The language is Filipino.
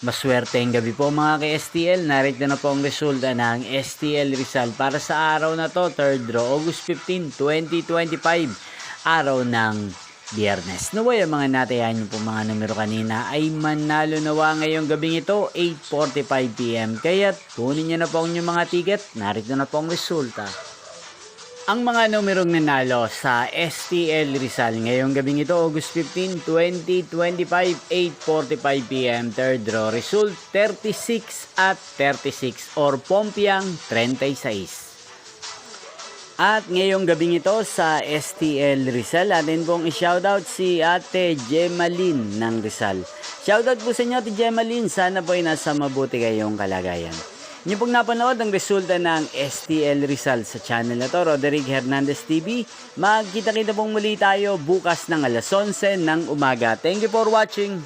Maswerteng gabi po mga ka-STL. Narito na po ang resulta ng STL Rizal para sa araw na to, 3rd draw, August 15, 2025, araw ng Biyernes. Naway ang mga natayan nyo po mga numero kanina ay manalo nawa ngayong gabing ito, 8:45 PM. Kaya kunin nyo na po ang inyong mga ticket. Narito na po ang resulta. Ang mga numerong nanalo sa STL Rizal ngayong gabing ito, August 15, 2025, 8:45 PM, 3rd draw. Result 36 at 36 or Pompiang 36. At ngayong gabing ito sa STL Rizal, atin pong i-shoutout si Ate Gemaline ng Rizal. Shoutout po sa inyo, Ate Gemaline. Sana po ay nasa mabuti kayong kalagayan. Inyo pong napanood ang resulta ng STL Rizal sa channel na to, Roderick Hernandez TV. Magkita-kita pong muli tayo bukas ng alas 11 ng umaga. Thank you for watching.